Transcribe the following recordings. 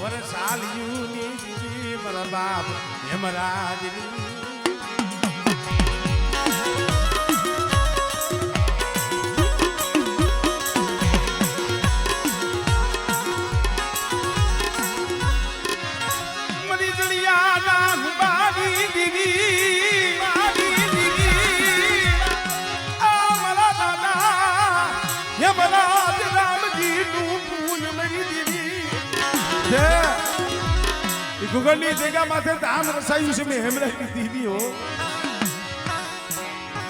વરસાલિયુની દીદી મારા બાપ હેમરાજની गुगलनी जगह माथे धाम रसायु से में हेमराजनी दीदी हो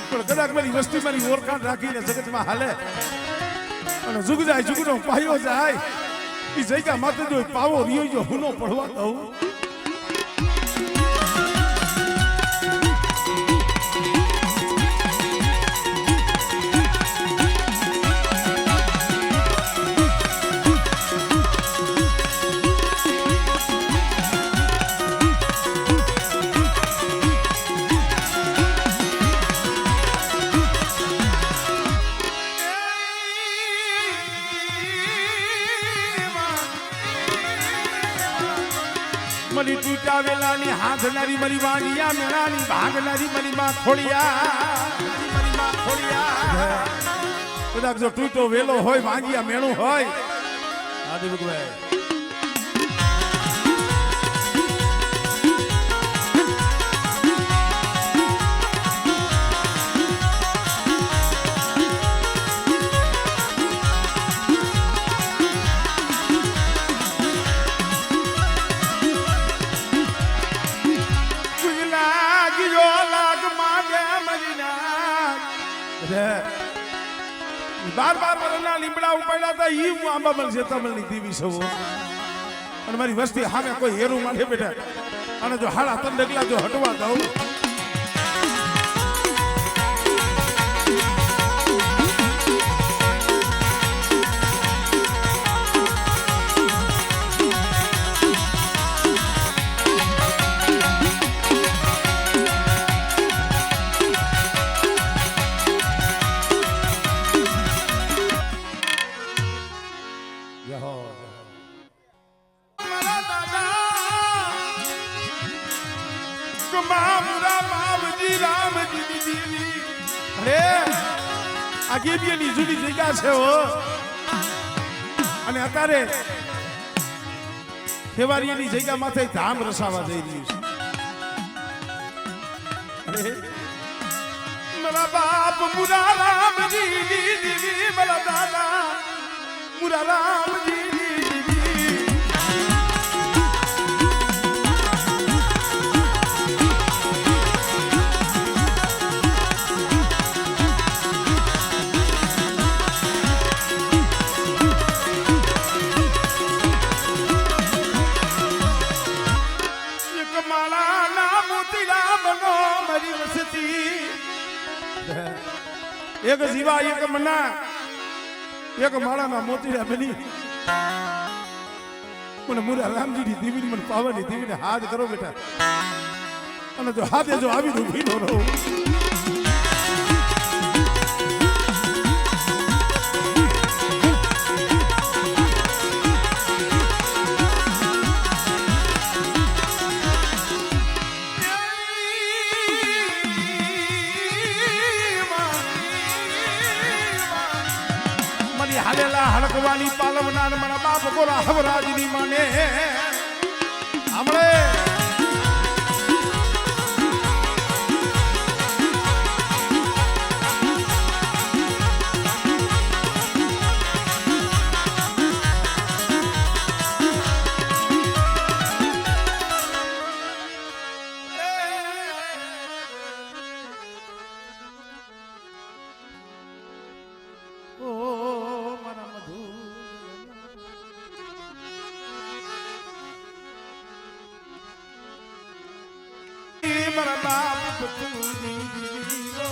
पण कदाच मारी वस्ती मारी ओरखाण રાખીને જગતમાં હાલે અને જુગ જાય જુગનો પાયો જાય ઈ જગ્યા માથે જો પાવો riyo જો હુનો પડવા દઉં मरी टूटा वेलानी हाथनारी मरी वाणिया मेरानी भागनारी मरी मां खोड़िया कदाच जो टूटो वेलो होय भांगिया मेणું હોય આદિ ભગવાન बार बार मरना લીમડા ઉપાડ્યા હતા ઈ હું આંબા મલ જેતામલની દેવી સવો અને મારી વસ્તી સામે કોઈ હેરું માથે બેઠા અને જો હાડા તન ડગલા જો હટવા દઉં આગેબીની જુદી જગ્યા છે હો અને અત્યારે ખેવારીની જગ્યા માથે ધામ રસાવા જઈ રહ્યું છે અરે મારા બાપ મુરા રામજી દીદી મારા દાદા મુરા રામજી एक जीवा एक मना एक माला ना मोतीड़ा बनी મને મુરા રામજી ની દેવી મને પાવાની દેવી ને હાથ કરો બેટા અને જો હાથે જો આવી ઊભી નો રહો હાલેલા હડકવાની પાલવના મારા બાપ ગોરા હવરાજની માને હમણે મારા બાપ તુની દીવો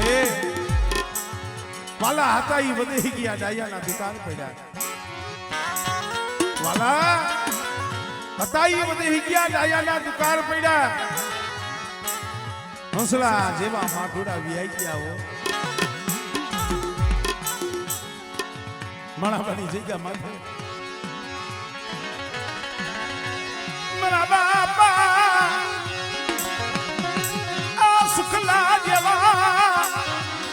હે વાલા હતા ઈ વધી ગયા ડાયાના દુકાન પડ્યા વાલા હતા ઈ વધી ગયા ડાયાના દુકાન પડ્યા હંસલા જેવા માથોડા વિયાઈ ગયા હો માણાવાની જગ્યા માટે મારા બાપા આ સુખલા જેવા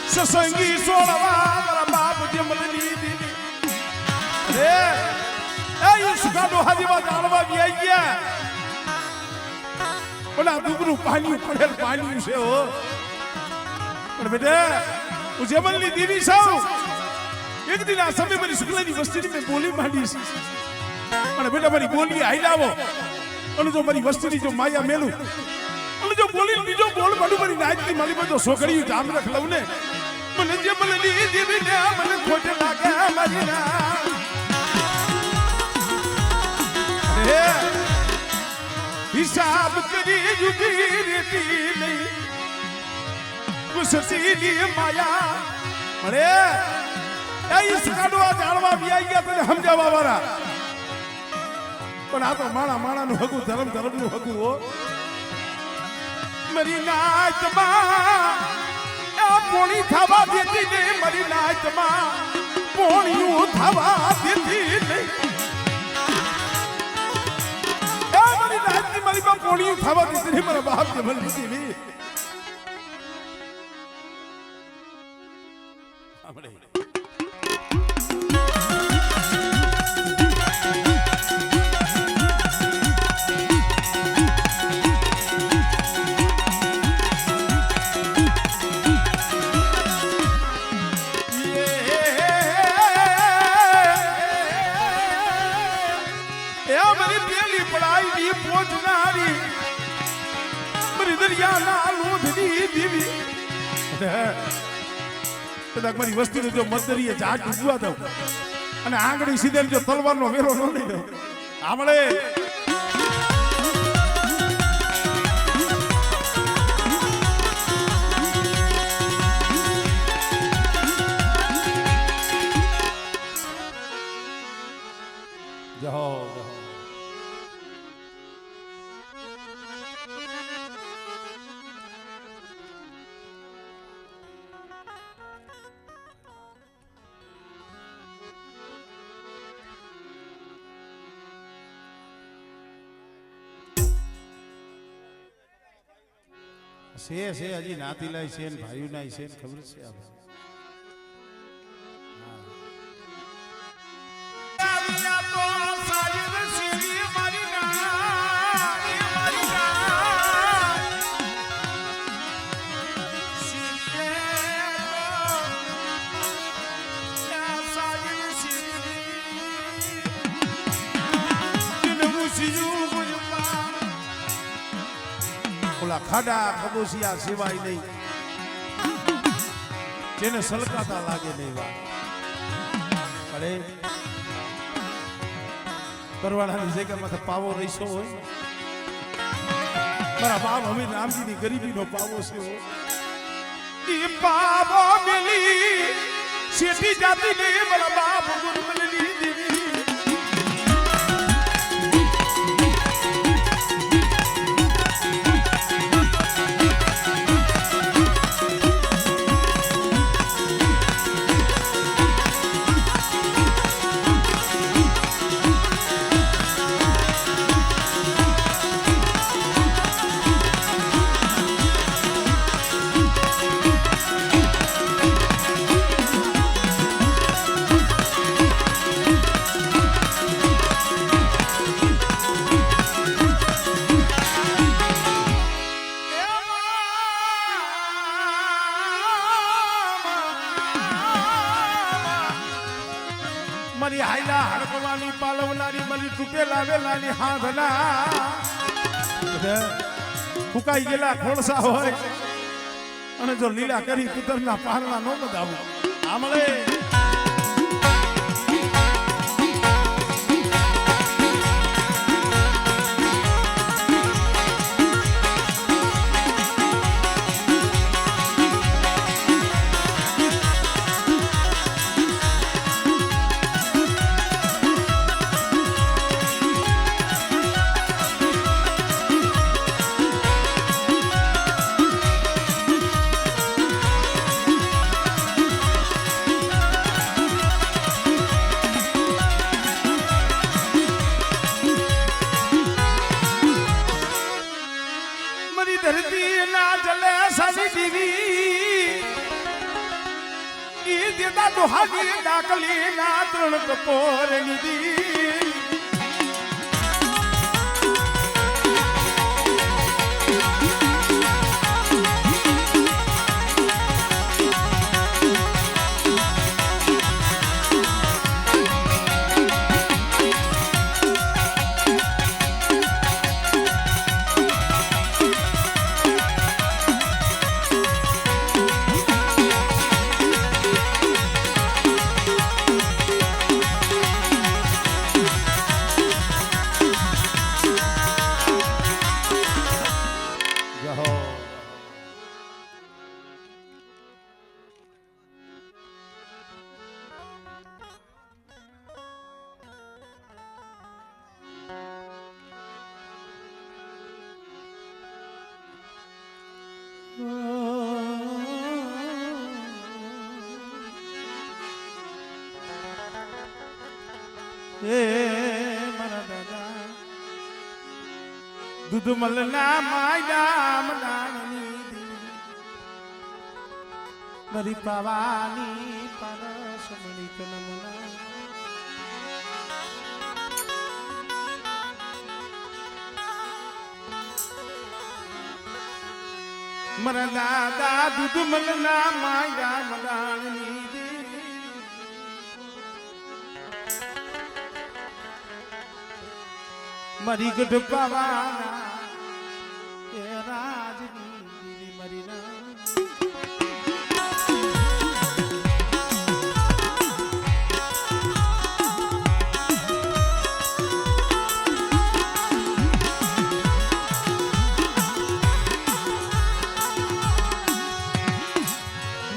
સસંગી સોળવા મારા બાપ જમલની દીદી રે એ સુખાનો હાજીવા જાળવા આવી ગયા ઓલા દુબરું પાણી પડેલ પાણી છે હો પણ બેટા હું જમલની દીવી છું એક દિન આ સમય મારી શુક્લાની વસ્તીની મેં બોલી માંડી છે અને બેટા મારી બોલી હાઈલાવો અને જો મારી વસ્તીની જો માયા મેલું અને જો બોલી બીજો બોલ મારું મારી નાચની મારી બધો છોકરીઓ જામ રખ લઉં ને મને જમલની દીવી ને મને ખોટ લાગે મારી ના હિસાબ કરી જુદી રેતી નહીં ગુસ્સેલી માયા અરે એ સુકાડો આ જાળવા વ્યાઈ ગયા તને સમજાવવા વાળા પણ આ તો માણાનું હગું ધર્મનું હગું હો મારી નાચમાં આ પોણી થવા દેતી નહીં મારી નાચમાં પોણીયું થવા દેતી નહીં મારી બાપ પોણી થવા દીધી નહીં મારા બાપ જમલ દીધી આપણે મારી વસ્તીને જો મદરીએ ઝાડ ઉગવા દઉં અને આંગળી સીધે જો તલવારનો વેરો ન લઈ દઉં આમળે જાઓ છે હજી નાતી લાય છે ને ભાઈઓ ના છે ને ખબર છે આપણે ખાડા ખબોસિયા સિવાય નહીં જેને સલકાતા લાગે નહીં વાત અરે કરવાળાની જગ્યામાં પાવો રહીશો હોય મારા બાપ અમે રામજીની ગરીબીનો પાવો છે એ પાવો મિલી શેઠી જાતિ ને મારા બાપ ગુરમલની દીવી મારી હાઈલા હડપવાની પાલવનારી મારી તૂટેલા વેલાની હાંધના ફૂકાઈ ગયેલા ખોળસા હોય અને જો લીલા કરી કુતરના પારણા નો બધાવું આમળે ઈ દેતા ડોહાની ડાકલી ના 3 કપોર લીધી મારા દાદા દૂધ મલના માયડા મડાની મારી પાવાની પરસ મણી તનમના મારા દાદા દૂધ મલના માયડા મડાની મરી ગઢ પાવાના એ રાજની દીવી મરીના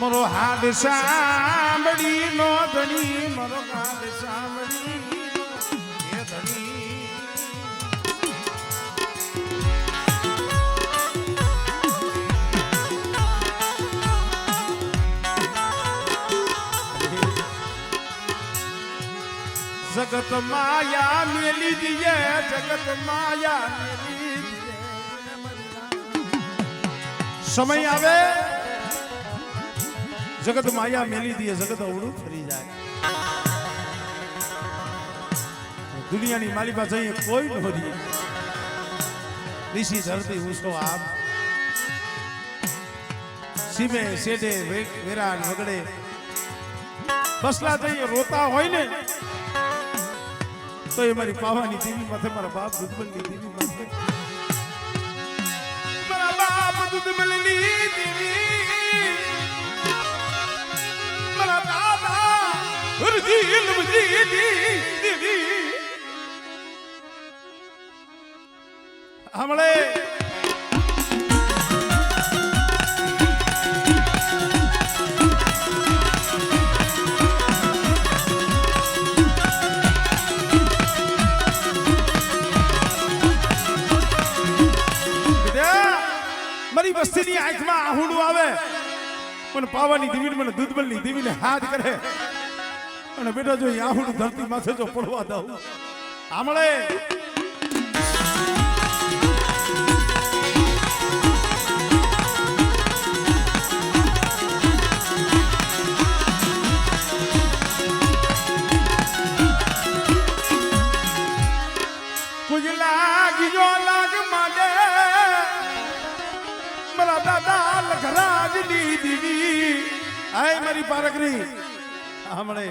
મરો હાડ સાંભળી નો ધણી મરો હાડ સાંભળી એ ધણી जगत माया मेली दिए जगत माया मेली दिए समय आवे जगत माया मेली दिए जगत अवड़ू फरी जाए दुनिया की माली पास कोई न हो रही ऋषि धरती उसको आप सीमे सेडे वेरान वगड़े बसला जइए रोता होय ने तो ये मारी पावानी देवी माथे मारा बाप दुधमलनी देवी माथे मारा बाप दुधमलनी देवी मारा दादा हरजील देवी हमले મારી વસ્તીની આંખમાં આહુડું આવે પણ પાવાની દેવી મને દૂધમલની દેવીને હાથ કરે અને બેટા જો આહુડું ધરતી માથે જો પડવા દઉં આમળે कुछ लागी जो लाग माले मरा दादा लखराज ली दीवी आए मेरी पारकरी हमने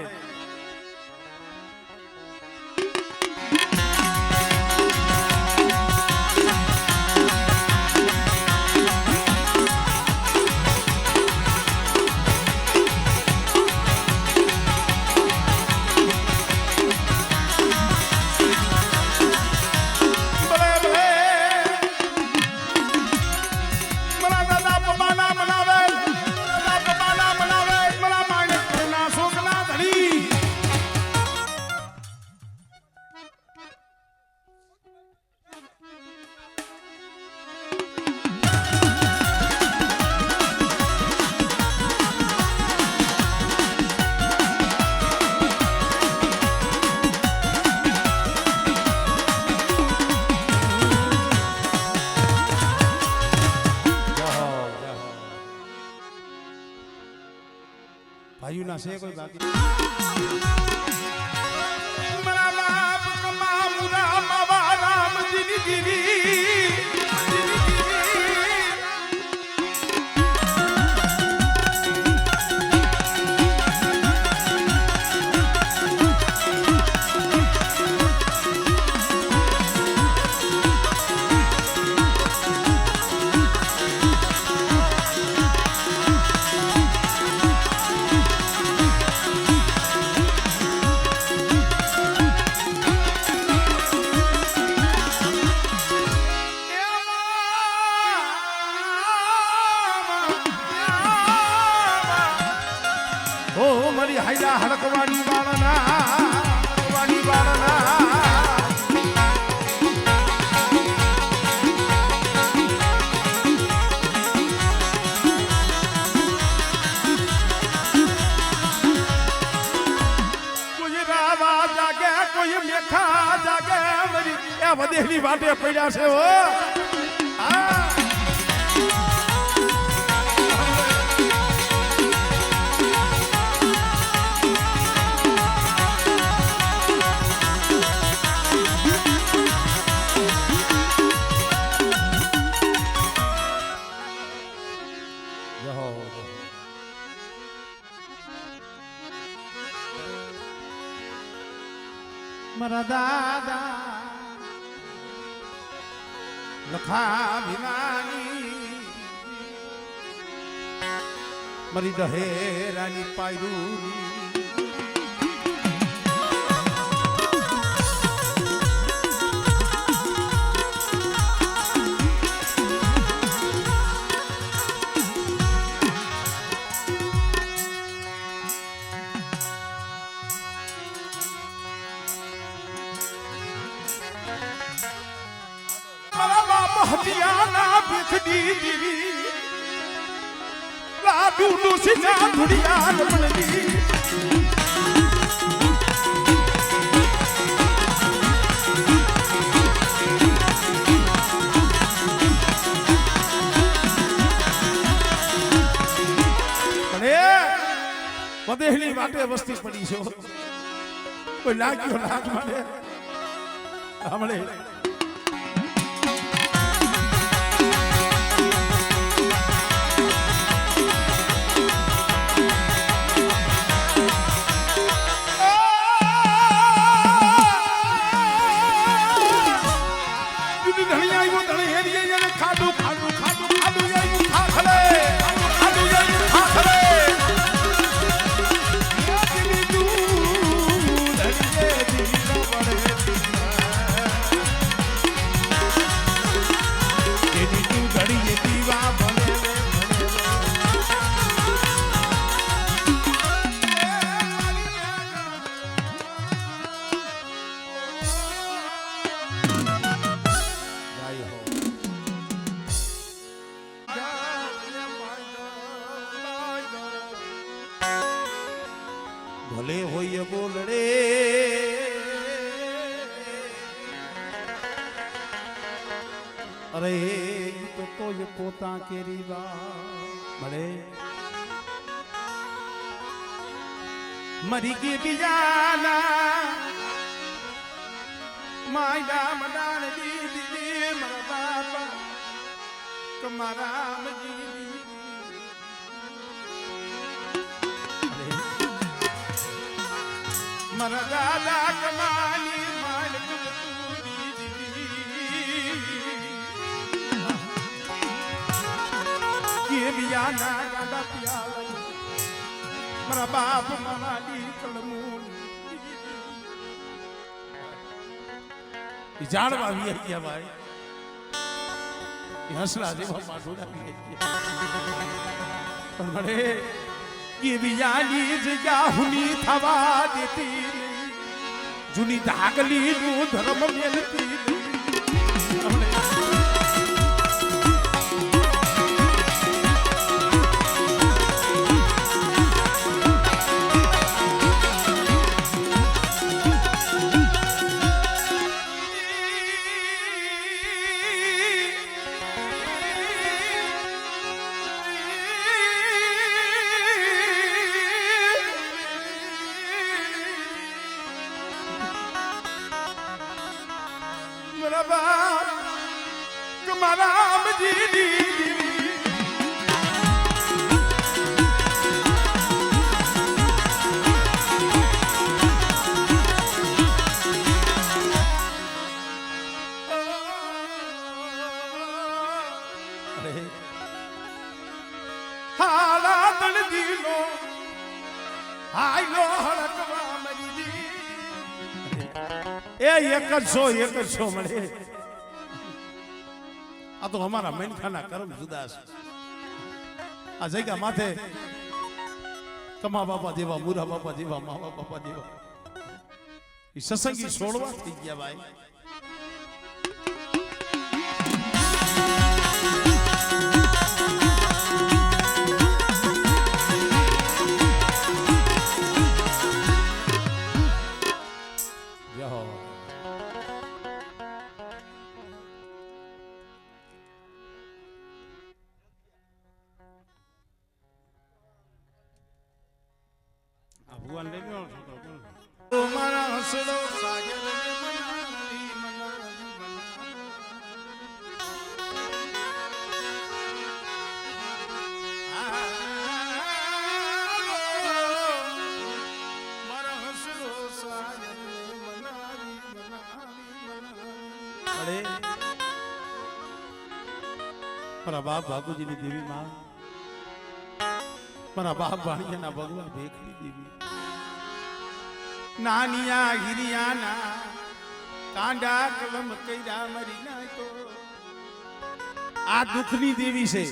જૂના છે કોઈ બાકી મારા બાપ કમા મુરા માવા રામજીની દીવી મારી હાઈલા હડકવાની બાળના કોઈ રાવા જાગે કોઈ મેખા જાગે મારી એ વધેલી વાટે પડ્યા છે હો મારા દાદા લખા વિનાની મારી દહેરાની પાયરું હતિયાના ભીખડી દીવી લાડુ ડોસીના ધુડિયા રમણવી વધેલી વાટે વસ્તી પડી છે કોઈ લાગ્યો લાગ મને હમણે ભલે હોય બોલડે અરે તો પોતા કેરી મળે મરી ગઈ બીજાના માયડા મડાણ દીદી મારા બાપા કમારા મજી મારા દાદા કમાની માલિક કે બિયાના ગાડા પિયા મારા બાપ મારી કલમૂલ જાણવા આવી ગયા ભાઈ હસલા જેવા માઠું આવી પણ મને કે બિયાની જગ્યા હુની થવા દેતી જૂની ધાગલી નું ધર્મ મેલતી મારા રામજીની હાલા દળદીનો હાયલો હળકવા મરી એ એક જ છો મળે આ તો અમારા મેનખાના કર્મ જુદા છે આ જગ્યા માથે કમા બાપા જેવા મુરા બાપા જેવા માવા બાપા જેવા એ સત્સંગી છોડવા થઈ ગયા ભાઈ ભગવાન લઈ ગયો મારા હસડો સાગર મનાવી મારા હસડો સાગર મનાવી અરે મારા બાપ ભાગુજીની દેવી માં મારા બાપ ભાણિયાના ભગવાન ભેખની દેવી નાનિયા હિરિયાના કાંડા કલમ કૈરા મરી નાખો આ દુખની દેવી છે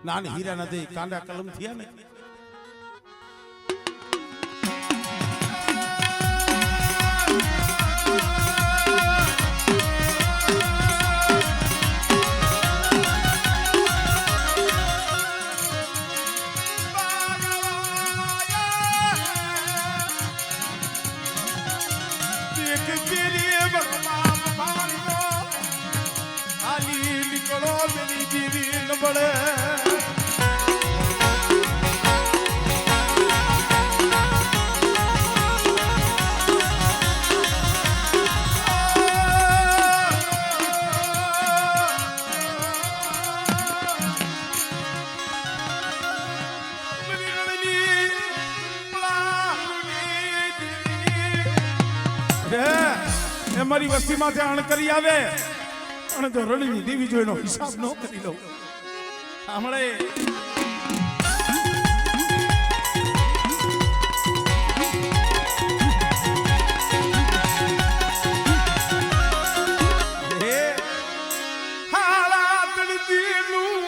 નાની હીરા નથી કાંડા કલમ થયા ને बड़े મારી વસ્તી માં અણ કરી આવે અને તો રણની દેવી જોઈનો હિસાબ ન કરી લઉં હમણે હાલા તળદીનું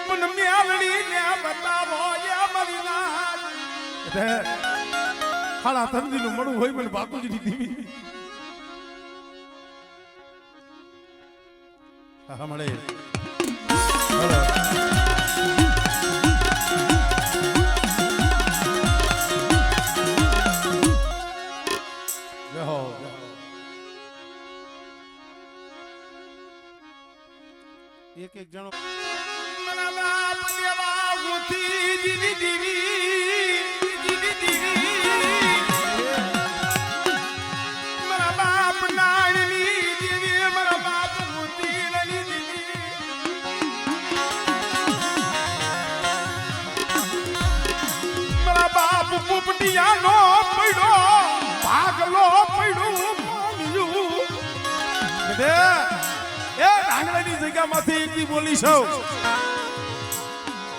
મન મ્યાલડી ને બતાવો મારી નાથ હાલા તળદીનું મળું હોય મને બાપુજીની દેવી હમણે એક એક જણો પોપટિયાનો પડ્યો ભાગલો પડ્યું એ ડાંગરાની જગ્યામાંથી એકલી બોલી છો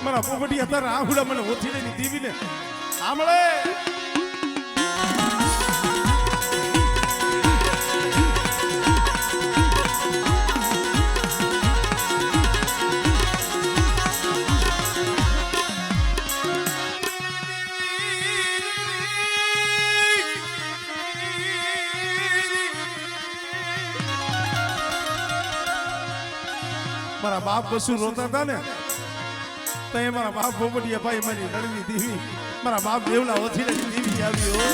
મારા પોપટિયા તારા આહુડા મને ઓછી લઈને દીવીને સાંભળે મારા બાપ બસુ રોતા હતા ને તો એ મારા બાપ પોપટિયા ભાઈ મારી લડવી દેવી મારા બાપ દેવલા ઓછી દેવી આવ્યો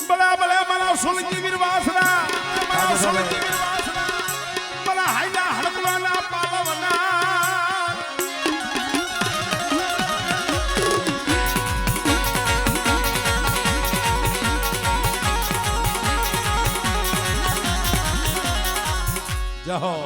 ભલા ભલા મારા સોલંકી વીર વાસના મારા સોલંકી વીર વાસના ભલા હાઈલા હડકવાના પાલવના જાઓ